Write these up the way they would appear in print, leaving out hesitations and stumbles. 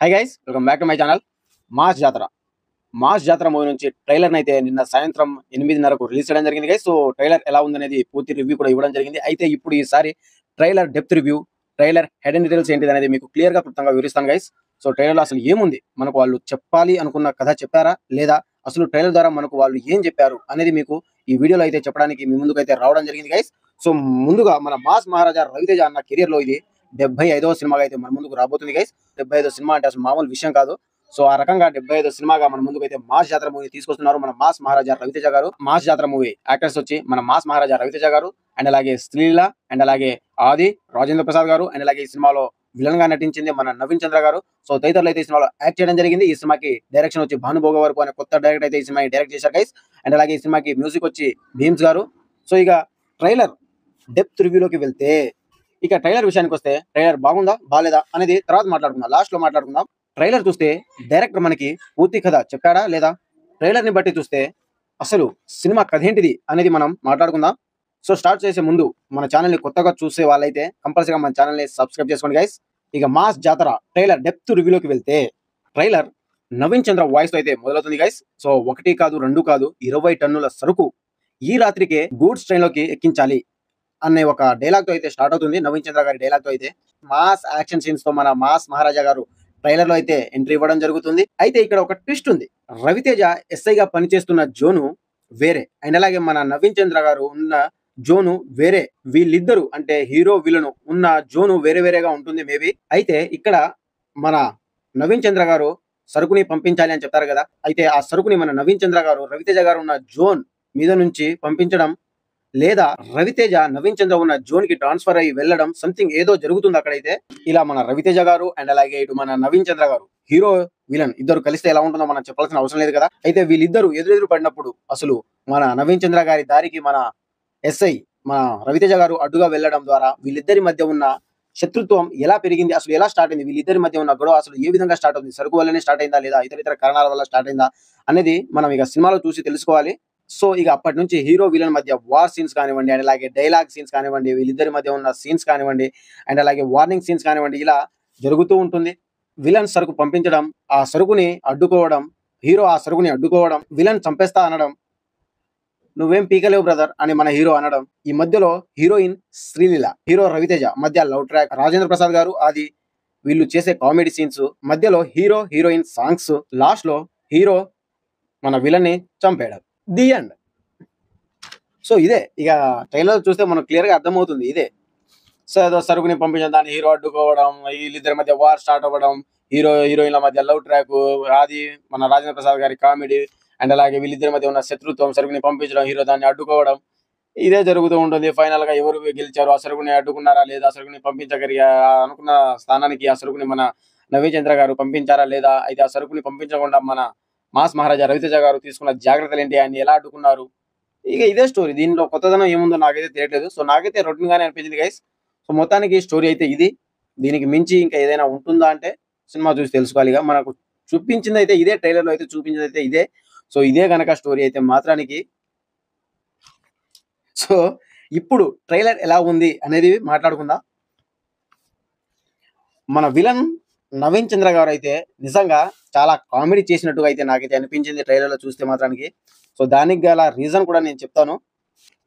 Hi guys, welcome back to my channel. Mass జాతర movie నుంచి trailer అయితే నిన్న సాయంత్రం 8:30కు రిలీజ్ చేయడం జరిగింది గైస్. సో ట్రైలర్ ఎలా ఉందనేది పూర్తి రివ్యూ కూడా ఇవ్వడం జరిగింది. అయితే ఇప్పుడు ఈసారి trailer depth review, trailer head and details ఏంటిది అనేది మీకు క్లియర్ గా క్లుప్తంగా వివరిస్తాను గైస్. సో ట్రైలర్ లో అసలు ఏముంది, మనకు వాళ్ళు చెప్పాలి అనుకున్న కథ చెప్పారా లేదా, అసలు ట్రైలర్ ద్వారా మనకు వాళ్ళు ఏం చెప్పారు అనేది మీకు ఈ వీడియోలో అయితే చెప్పడానికి మీ ముందుకైతే రావడం జరిగింది గైస్. సో ముందుగా మన మాస్ మహారాజా రవితేజ అన్న కెరియర్ లో ఇది 75వ సినిమాగా అయితే మన ముందుకు రాబోతుంది గైస్. 75 సినిమా అంటే అసలు మామూలు విషయం కాదు. సో ఆ రకంగా 75 సినిమాగా మన ముందుకు అయితే మాస్ జాతర మూవీ తీసుకొస్తున్నారు మన మాస్ మహారాజా రవితేజ గారు. మాస్ జాతర మూవీ యాక్టర్స్ వచ్చి మన మాస్ మహారాజా రవితేజ గారు అండ్ అలాగే శ్రీలీల అండ్ అలాగే ఆది రాజేంద్ర ప్రసాద్ గారు అండ్ అలాగే ఈ సినిమాలో విలన్ గా నటించింది మన నవీన్ చంద్ర గారు. సో తదితరులు అయితే ఈ సినిమాలో యాక్ట్ చేయడం జరిగింది. ఈ సినిమాకి డైరెక్షన్ వచ్చి భానుభోగ వరకు అనే కొత్త డైరెక్టర్ అయితే ఈ సినిమా డైరెక్ట్ చేశారు గైస్. అండ్ అలాగే ఈ సినిమాకి మ్యూజిక్ వచ్చి భీమ్స్ గారు. సో ఇక ట్రైలర్ డెప్త్ రివ్యూలోకి వెళ్తే, ఇక ట్రైలర్ విషయానికి వస్తే ట్రైలర్ బాగుందా బాలేదా అనేది తర్వాత మాట్లాడుకుందాం, లాస్ట్ లో మాట్లాడుకుందాం. ట్రైలర్ చూస్తే డైరెక్టర్ మనకి పూర్తి కథ చెప్పాడా లేదా, ట్రైలర్ ని బట్టి చూస్తే అసలు సినిమా కథ ఏంటిది అనేది మనం మాట్లాడుకుందాం. సో స్టార్ట్ చేసే ముందు మన ఛానల్ ని కొత్తగా చూసే వాళ్ళైతే కంపల్సరీగా మన ఛానల్ ని సబ్స్క్రైబ్ చేసుకోండి గైస్. ఇక మాస్ జాతర ట్రైలర్ డెప్త్ రివ్యూలోకి వెళ్తే, ట్రైలర్ నవీన్ చంద్ర వాయిస్ తో అయితే మొదలవుతుంది గైస్. సో 1 కాదు 2 కాదు 20 టన్నుల సరుకు ఈ రాత్రికే గూడ్స్ ట్రైన్ లోకి ఎక్కించాలి అనే ఒక డైలాగ్ తో అయితే స్టార్ట్ అవుతుంది. నవీన్ చంద్ర గారి డైలాగ్ తో అయితే మాస్ యాక్షన్ సీన్స్ తో మన మాస్ మహారాజా గారు ట్రైలర్ లో అయితే ఎంట్రీ ఇవ్వడం జరుగుతుంది. అయితే ఇక్కడ ఒక ట్విస్ట్ ఉంది. రవితేజ ఎస్ఐగా పనిచేస్తున్న జోను వేరే అండ్ అలాగే మన నవీన్ చంద్ర గారు ఉన్న జోను వేరే. వీళ్ళిద్దరు అంటే హీరో విలను ఉన్న జోను వేరే వేరేగా ఉంటుంది మేబీ. అయితే ఇక్కడ మన నవీన్ చంద్ర గారు సరుకుని పంపించాలి అని చెప్తారు కదా. అయితే ఆ సరుకుని మన నవీన్ చంద్ర గారు రవితేజ గారు ఉన్న జోన్ మీద నుంచి పంపించడం, లేదా రవితేజ నవీన్ చంద్ర ఉన్న జోన్ కి ట్రాన్స్ఫర్ అయ్యి వెళ్ళడం, సంథింగ్ ఏదో జరుగుతుంది అక్కడైతే. ఇలా మన రవితేజ గారు అండ్ అలాగే ఇటు మన నవీన్ చంద్ర గారు హీరో విలన్ ఇద్దరు కలిస్తే ఎలా ఉంటుందో మనం చెప్పాల్సిన అవసరం లేదు కదా. అయితే వీళ్ళిద్దరు ఎదురెదురు పడినప్పుడు అసలు మన నవీన్ చంద్ర గారి దారికి మన ఎస్ఐ మన రవితేజ గారు అడ్డుగా వెళ్ళడం ద్వారా వీళ్ళిద్దరి మధ్య ఉన్న శత్రుత్వం ఎలా పెరిగింది, అసలు ఎలా స్టార్ట్ అయింది, వీళ్ళిద్దరి మధ్య ఉన్న గొడవ అసలు ఏ విధంగా స్టార్ట్ అవుతుంది, సరుకు వల్లనే స్టార్ట్ అయిందా లేదా ఇతర కారణాల వల్ల స్టార్ట్ అయిందా అనేది మనం ఇక సినిమాలో చూసి తెలుసుకోవాలి. సో ఇక అప్పటి నుంచి హీరో విలన్ మధ్య వార్ సీన్స్ కానివ్వండి అండ్ అలాగే డైలాగ్ సీన్స్ కానివ్వండి, వీళ్ళిద్దరి మధ్య ఉన్న సీన్స్ కానివ్వండి అండ్ అలాగే వార్నింగ్ సీన్స్ కానివ్వండి, ఇలా జరుగుతూ ఉంటుంది. విలన్ సరుకు పంపించడం, ఆ సరుకుని అడ్డుకోవడం, హీరో ఆ సరుకుని అడ్డుకోవడం, విలన్ చంపేస్తా అనడం, నువ్వేం పీకలేవు బ్రదర్ అని మన హీరో అనడం. ఈ మధ్యలో హీరోయిన్ శ్రీలీల, హీరో రవితేజ మధ్య లవ్ ట్రాక్, రాజేంద్ర ప్రసాద్ గారు అది వీళ్ళు చేసే కామెడీ సీన్స్, మధ్యలో హీరో హీరోయిన్ సాంగ్స్, లాస్ట్ లో హీరో మన విలన్ ని చంపేయడం, ది ఎండ్. సో ఇదే ఇక ట్రైలర్ చూస్తే మనకు క్లియర్ గా అర్థమవుతుంది ఇదే. సో ఏదో సరుకుని పంపించడం, దాన్ని హీరో అడ్డుకోవడం, వీళ్ళిద్దరి మధ్య వార్ స్టార్ట్ అవ్వడం, హీరో హీరోయిన్ల మధ్య లవ్ ట్రాక్, అది మన రాజేంద్ర ప్రసాద్ గారి కామెడీ అండ్ అలాగే వీళ్ళిద్దరి మధ్య ఉన్న శత్రుత్వం, సరుకుని పంపించడం, హీరో దాన్ని అడ్డుకోవడం, ఇదే జరుగుతూ ఉంటుంది. ఫైనల్ గా ఎవరు గెలిచారు, ఆ సరుకుని అడ్డుకున్నారా లేదా, సరుకుని పంపించగలిగా అనుకున్న స్థానానికి ఆ సరుకుని మన నవీన్ చంద్ర గారు పంపించారా లేదా, అయితే ఆ సరుకుని పంపించకుండా మన మాస్ మహారాజా రవితేజ గారు తీసుకున్న జాగ్రత్తలు ఏంటి, ఆయన ఎలా అడ్డుకున్నారు, ఇక ఇదే స్టోరీ. దీనిలో కొత్తదనం ఏముందో నాకైతే తెలియట్లేదు. సో నాకైతే రొటీన్ గానే అనిపించింది గైస్. సో మొత్తానికి స్టోరీ అయితే ఇది. దీనికి మించి ఇంకా ఏదైనా ఉంటుందా అంటే సినిమా చూసి తెలుసుకోవాలి. మనకు చూపించింది అయితే ఇదే, ట్రైలర్ లో అయితే చూపించింది అయితే ఇదే. సో ఇదే గనక స్టోరీ అయితే మాత్రానికి, సో ఇప్పుడు ట్రైలర్ ఎలా ఉంది అనేది మాట్లాడుకుందాం. మన విలన్ నవీన్ చంద్ర గారు అయితే నిజంగా చాలా కామెడీ చేసినట్టుగా అయితే నాకైతే అనిపించింది ట్రైలర్ లో చూస్తే మాత్రానికి. సో దానికి గల రీజన్ కూడా నేను చెప్తాను.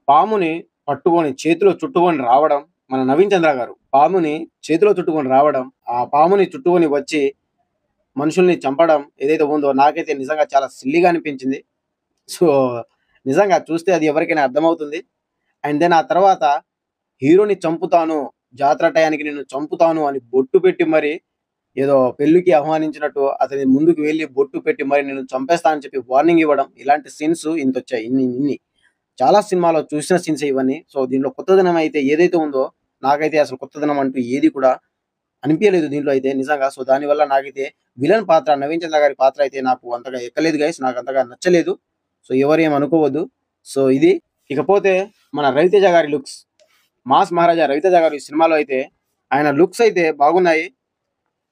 పాముని పట్టుకొని చేతిలో చుట్టుకొని రావడం, మన నవీన్ చంద్ర గారు పాముని చేతిలో చుట్టుకొని రావడం, ఆ పాముని చుట్టుకొని వచ్చి మనుషుల్ని చంపడం ఏదైతే ఉందో నాకైతే నిజంగా చాలా సిల్లీగా అనిపించింది. సో నిజంగా చూస్తే అది ఎవరికైనా అర్థమవుతుంది. అండ్ దెన్ ఆ తర్వాత హీరోని చంపుతాను, జాతర టయానికి నిన్ను చంపుతాను అని బొట్టు పెట్టి మరి ఏదో పెళ్లికి ఆహ్వానించినట్టు అతని ముందుకు వెళ్ళి బొట్టు పెట్టి మరి నేను చంపేస్తా అని చెప్పి వార్నింగ్ ఇవ్వడం, ఇలాంటి సీన్స్ ఇంత వచ్చాయి. ఇన్ని చాలా సినిమాలో చూసిన సీన్స్ ఇవన్నీ. సో దీంట్లో కొత్తదనం అయితే ఏదైతే ఉందో నాకైతే అసలు కొత్తదనం అంటూ ఏది కూడా అనిపించలేదు దీంట్లో అయితే నిజంగా. సో దానివల్ల నాకైతే విలన్ పాత్ర నవీన్ చంద్ర గారి పాత్ర అయితే నాకు అంతగా ఎక్కలేదు గైస్, నాకు అంతగా నచ్చలేదు. సో ఎవరు ఏం అనుకోవద్దు. సో ఇది. ఇకపోతే మన రవితేజ గారి లుక్స్, మాస్ మహారాజా రవితేజ గారు ఈ సినిమాలో అయితే ఆయన లుక్స్ అయితే బాగున్నాయి.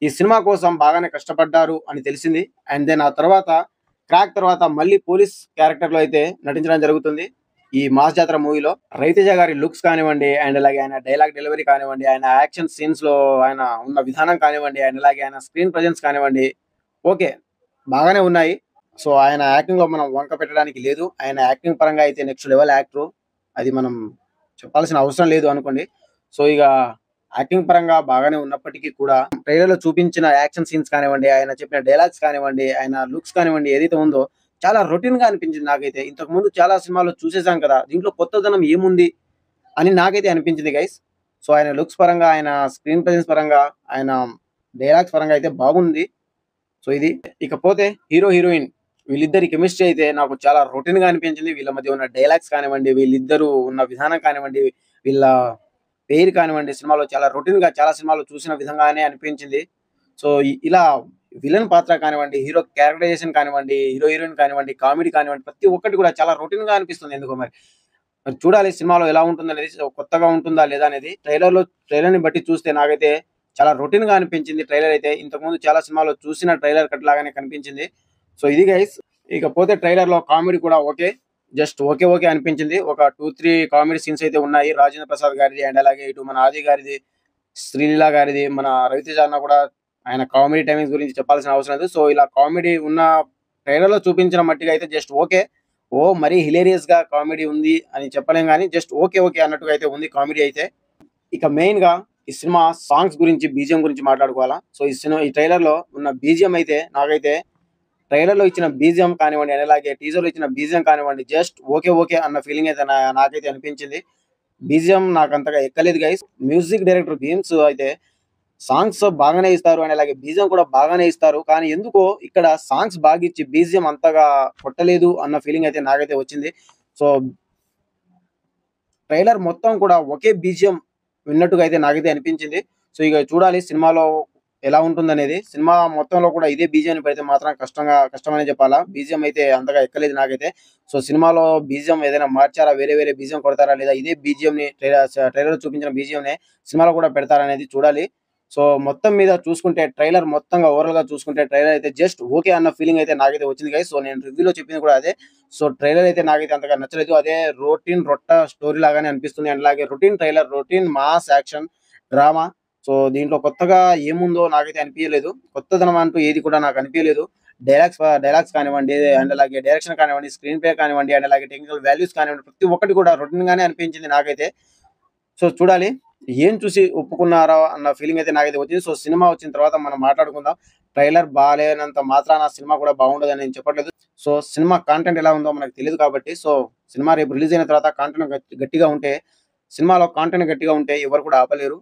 ఈ సినిమా కోసం బాగానే కష్టపడ్డారు అని తెలిసింది. అండ్ దెన్ ఆ తర్వాత క్రాక్ తర్వాత మళ్ళీ పోలీస్ క్యారెక్టర్ లో అయితే నటించడం జరుగుతుంది. ఈ మాస్ జాతర మూవీలో రవితేజ గారి లుక్స్ కానివ్వండి, అండ్ అలాగే ఆయన డైలాగ్ డెలివరీ కానివ్వండి, ఆయన యాక్షన్ సీన్స్ లో ఆయన ఉన్న విధానం కానివ్వండి, అండ్ అలాగే ఆయన స్క్రీన్ ప్రజెన్స్ కానివ్వండి, ఓకే బాగానే ఉన్నాయి. సో ఆయన యాక్టింగ్ లో మనం వంక పెట్టడానికి లేదు. ఆయన యాక్టింగ్ పరంగా అయితే నెక్స్ట్ లెవెల్ యాక్టర్, అది మనం చెప్పాల్సిన అవసరం లేదు అనుకోండి. సో ఇక యాక్టింగ్ పరంగా బాగానే ఉన్నప్పటికీ కూడా ట్రైలర్ లో చూపించిన యాక్షన్ సీన్స్ కానివ్వండి, ఆయన చెప్పిన డైలాగ్స్ కానివ్వండి, ఆయన లుక్స్ కానివ్వండి, ఏదైతే ఉందో చాలా రొటీన్ గా అనిపించింది నాకైతే. ఇంతకు ముందు చాలా సినిమాల్లో చూసేసాం కదా, దీంట్లో కొత్తదనం ఏముంది అని నాకైతే అనిపించింది గైస్. సో ఆయన లుక్స్ పరంగా, ఆయన స్క్రీన్ ప్రెజెన్స్ పరంగా, ఆయన డైలాగ్స్ పరంగా అయితే బాగుంది. సో ఇది ఇకపోతే హీరో హీరోయిన్ వీళ్ళిద్దరి కెమిస్ట్రీ అయితే నాకు చాలా రొటీన్ గా అనిపించింది. వీళ్ళ మధ్య ఉన్న డైలాగ్స్ కానివ్వండి, వీళ్ళిద్దరు ఉన్న విధానం కానివ్వండి, వీళ్ళ పేరు కానివ్వండి, సినిమాలో చాలా రొటీన్ గా చాలా సినిమాలు చూసిన విధంగానే అనిపించింది. సో ఇలా విలన్ పాత్ర కానివ్వండి, హీరో క్యారెక్టరైజేషన్ కానివ్వండి, హీరో హీరోయిన్ కానివ్వండి, కామెడీ కానివ్వండి, ప్రతి ఒక్కటి కూడా చాలా రొటీన్ గా అనిపిస్తుంది ఎందుకో మరి. మరి చూడాలి సినిమాలో ఎలా ఉంటుందనేది, కొత్తగా ఉంటుందా లేదా అనేది. ట్రైలర్ ని బట్టి చూస్తే నాకైతే చాలా రొటీన్ గా అనిపించింది ట్రైలర్ అయితే. ఇంతకుముందు చాలా సినిమాలో చూసిన ట్రైలర్ కట్ లాగానే కనిపించింది. సో ఇది గైస్. ఇకపోతే ట్రైలర్ లో కామెడీ కూడా ఓకే, జస్ట్ ఓకే ఓకే అనిపించింది. ఒక 2-3 కామెడీ సీన్స్ అయితే ఉన్నాయి. రాజేంద్ర ప్రసాద్ గారిది, అండ్ అలాగే ఇటు మన ఆది గారిది, శ్రీలీల గారిది, మన రవితేజ అన్న కూడా ఆయన కామెడీ టైమింగ్స్ గురించి చెప్పాల్సిన అవసరం లేదు. సో ఇలా కామెడీ ఉన్న ట్రైలర్ లో చూపించిన మట్టిగా అయితే జస్ట్ ఓకే. ఓ మరీ హిలేరియస్ గా కామెడీ ఉంది అని చెప్పలేం కానీ జస్ట్ ఓకే ఓకే అన్నట్టుగా అయితే ఉంది కామెడీ అయితే. ఇక మెయిన్ గా ఈ సినిమా సాంగ్స్ గురించి, బీజిఎం గురించి మాట్లాడుకోవాలా. సో ఈ ట్రైలర్ లో ఉన్న బీజిఎం అయితే నాకైతే ట్రైలర్ లో ఇచ్చిన బీజిఎం కానివ్వండి, అండ్ అలాగే టీజర్ లో ఇచ్చిన బీజిఎం కానివ్వండి, జస్ట్ ఓకే ఓకే అన్న ఫీలింగ్ అయితే నాకైతే అనిపించింది. బీజిఎం నాకు అంతగా ఎక్కలేదు గైస్. మ్యూజిక్ డైరెక్టర్ భీమ్స్ అయితే సాంగ్స్ బాగానే ఇస్తారు, అండ్ అలాగే బీజిఎం కూడా బాగానే ఇస్తారు. కానీ ఎందుకో ఇక్కడ సాంగ్స్ బాగా ఇచ్చి బీజిఎం అంతగా కొట్టలేదు అన్న ఫీలింగ్ అయితే నాకైతే వచ్చింది. సో ట్రైలర్ మొత్తం కూడా ఒకే బీజిఎం విన్నట్టుగా అయితే నాకైతే అనిపించింది. సో ఇక చూడాలి సినిమాలో ఎలా ఉంటుందనేది. సినిమా మొత్తంలో కూడా ఇదే బీజిఎం పెడితే మాత్రం కష్టమనే చెప్పాలా. బీజిఎం అయితే అంతగా ఎక్కలేదు నాకైతే. సో సినిమాలో బీజిఎం ఏదైనా మార్చారా, వేరే వేరే బీజిఎం కొడతారా, లేదా ఇదే బీజిఎం ని ట్రైలర్ చూపించిన బీజిఎం నే సినిమాలో కూడా పెడతారా అనేది చూడాలి. సో మొత్తం మీద చూసుకుంటే ట్రైలర్ మొత్తంగా ఓవరాల్ గా చూసుకుంటే ట్రైలర్ అయితే జస్ట్ ఓకే అన్న ఫీలింగ్ అయితే నాకైతే వచ్చింది గైస్. సో నేను రివ్యూలో చెప్పింది కూడా అదే. సో ట్రైలర్ అయితే నాకైతే అంతగా నచ్చలేదు. అదే రొట్ట స్టోరీ లాగానే అనిపిస్తుంది. అండ్ అలాగే routine trailer, routine mass action drama. So దీంట్లో కొత్తగా ఏముందో నాకైతే అనిపించలేదు. కొత్తదనం అంటూ ఏది కూడా నాకు అనిపించలేదు. డైలాగ్స్ కానివ్వండి, అండ్ అలాగే డైరెక్షన్ కానివ్వండి, స్క్రీన్ ప్లే కానివ్వండి, అండ్ అలాగే టెక్నికల్ వాల్యూస్ కానివ్వండి, ప్రతి ఒక్కటి కూడా రొటీన్ గానే అనిపించింది నాకైతే. సో చూడాలి ఏం చూసి ఒప్పుకున్నారా అన్న ఫీలింగ్ అయితే నాకైతే వచ్చింది. సో సినిమా వచ్చిన తర్వాత మనం మాట్లాడుకుందాం. ట్రైలర్ బాగాలేనంత మాత్రాన సినిమా కూడా బాగుండదని నేను చెప్పట్లేదు. సో సినిమా కాంటెంట్ ఎలా ఉందో మనకు తెలియదు కాబట్టి, సో సినిమా రేపు రిలీజ్ అయిన తర్వాత కాంటెంట్ గట్టిగా ఉంటే, సినిమాలో కాంటెంట్ గట్టిగా ఉంటే ఎవరు కూడా ఆపలేరు.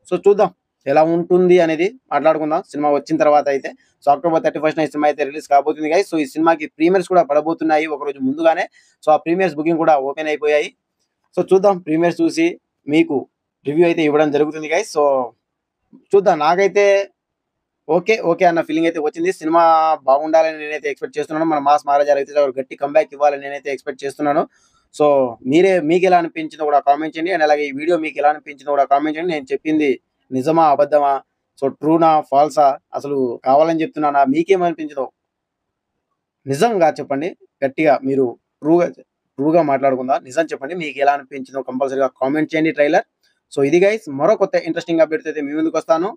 సో చూద్దాం ఎలా ఉంటుంది అనేది మాట్లాడుకుందాం సినిమా వచ్చిన తర్వాత అయితే. సో October 31st ఈ సినిమా అయితే రిలీజ్ కాబోతుంది గైస్. సో ఈ సినిమాకి ప్రీమియర్స్ కూడా పడబోతున్నాయి ఒకరోజు ముందుగానే. సో ఆ ప్రీమియర్స్ బుకింగ్ కూడా ఓపెన్ అయిపోయాయి. సో చూద్దాం, ప్రీమియర్స్ చూసి మీకు రివ్యూ అయితే ఇవ్వడం జరుగుతుంది గైస్. సో చూద్దాం, నాకైతే ఓకే ఓకే అన్న ఫీలింగ్ అయితే వచ్చింది. సినిమా బాగుండాలని నేనైతే ఎక్స్పెక్ట్ చేస్తున్నాను. మన మాస్ మహారాజా రవితేజ గారు గట్టి కంబ్యాక్ ఇవ్వాలని నేనైతే ఎక్స్పెక్ట్ చేస్తున్నాను. సో మీకు ఎలా అనిపించిందో కూడా కామెంట్ చేయండి. అండ్ అలాగే ఈ వీడియో మీకు ఎలా అనిపించిందో కూడా కామెంట్ చేయండి. నేను చెప్పింది నిజమా అబద్ధమా, సో ట్రూనా ఫాల్సా, అసలు కావాలని చెప్తున్నానా, మీకేమనిపించిందో నిజంగా చెప్పండి. గట్టిగా మీరు ట్రూగా మాట్లాడుకుందాం. నిజం చెప్పండి, మీకు ఎలా అనిపించిందో కంపల్సరీగా కామెంట్ చేయండి ట్రైలర్. సో ఇది గైస్, మరో కొత్త ఇంట్రెస్టింగ్ అప్డేట్ అయితే మీ ముందుకు వస్తాను.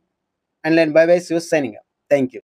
And by by, signing. Thank you.